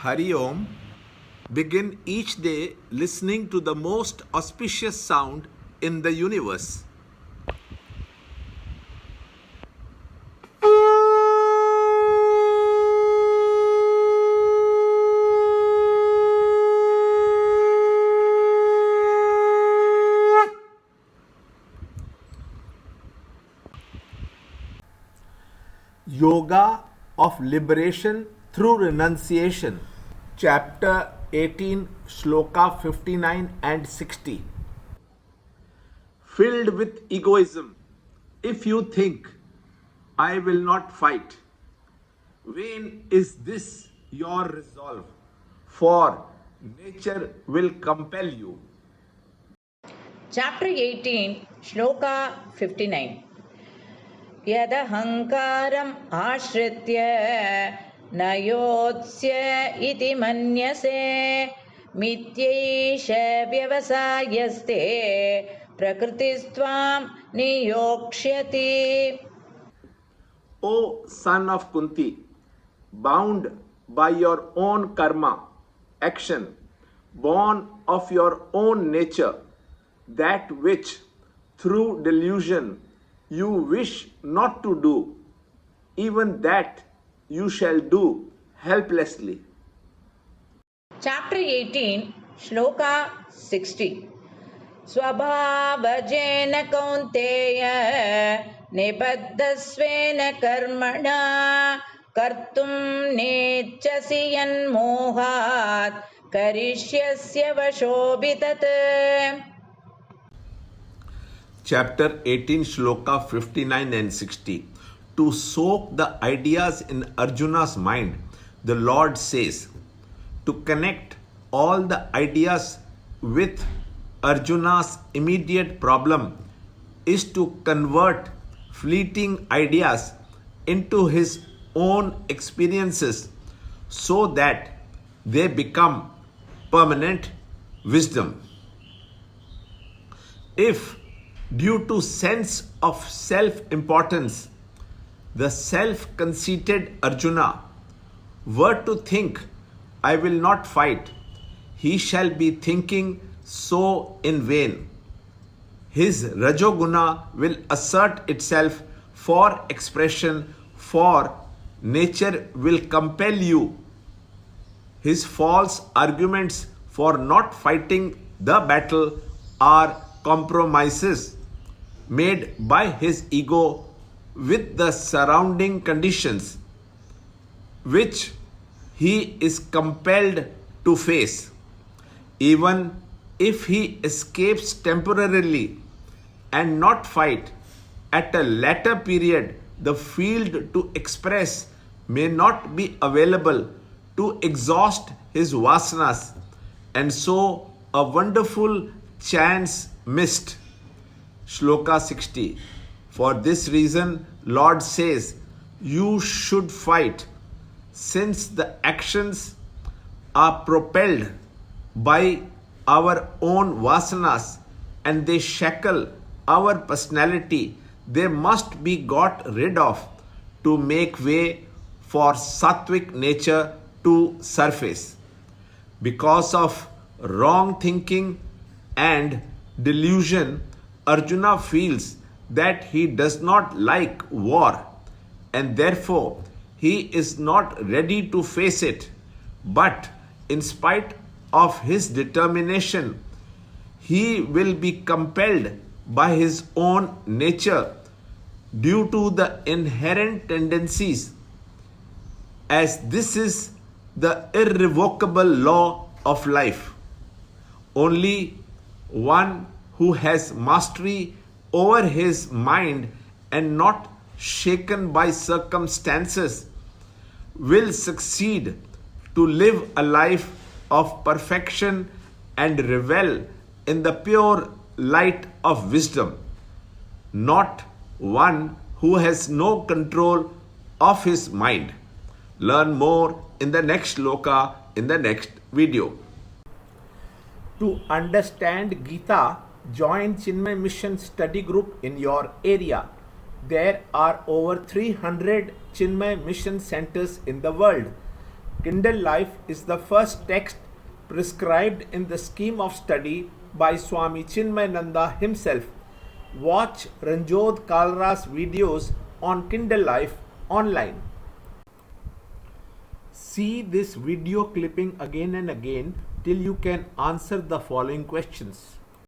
Hari Om. Begin each day listening to the most auspicious sound in the universe. Yoga of Liberation through Renunciation, Chapter 18, Shloka 59 and 60. Filled with egoism, if you think, I will not fight, vain is this your resolve, for nature will compel you. Chapter 18, Shloka 59. यदहङ्कारम् आश्रित्य न योत्स्य इति मन्यसे मिथ्यैष व्यवसायस्ते प्रकृतिस्त्वां नियोक्ष्यति. O son of Kunti, bound by your own karma, action, born of your own nature, that which through delusion you wish not to do, even that you shall do helplessly. Chapter 18, Shloka 60. स्वभावजेन कौन्तेय निबद्धस्वेन कर्मणा कर्तुं नेच्छसि यन्मोहात् करिष्यस्य वशोऽपि तत्. Chapter 18, Shloka 59 and 60. To soak the ideas in Arjuna's mind, the Lord says, to connect all the ideas with Arjuna's immediate problem is to convert fleeting ideas into his own experiences so that they become permanent wisdom. If due to sense of self-importance, the self-conceited Arjuna were to think, I will not fight, he shall be thinking so in vain. His Rajoguna will assert itself for expression, for nature will compel you. His false arguments for not fighting the battle are compromises made by his ego with the surrounding conditions, which he is compelled to face. Even if he escapes temporarily and not fight, at a later period the field to express may not be available to exhaust his vasanas, and so a wonderful chance missed. Shloka 60. For this reason, Lord says, you should fight, since the actions are propelled by our own vasanas and they shackle our personality. They must be got rid of to make way for sattvic nature to surface. Because of wrong thinking and delusion, Arjuna feels that he does not like war and therefore he is not ready to face it. But in spite of his determination, he will be compelled by his own nature due to the inherent tendencies, as this is the irrevocable law of life. Only one who has mastery over his mind and not shaken by circumstances will succeed to live a life of perfection and revel in the pure light of wisdom, not one who has no control of his mind. Learn more in the next shloka in the next video. To understand Gita, join Chinmaya Mission study group in your area. There are over 300 Chinmaya Mission centers in the world. Kindle Life is the first text prescribed in the scheme of study by Swami Chinmayananda himself. Watch Ranjot Kalra's videos on Kindle Life online. See this video clipping again and again till you can answer the following questions.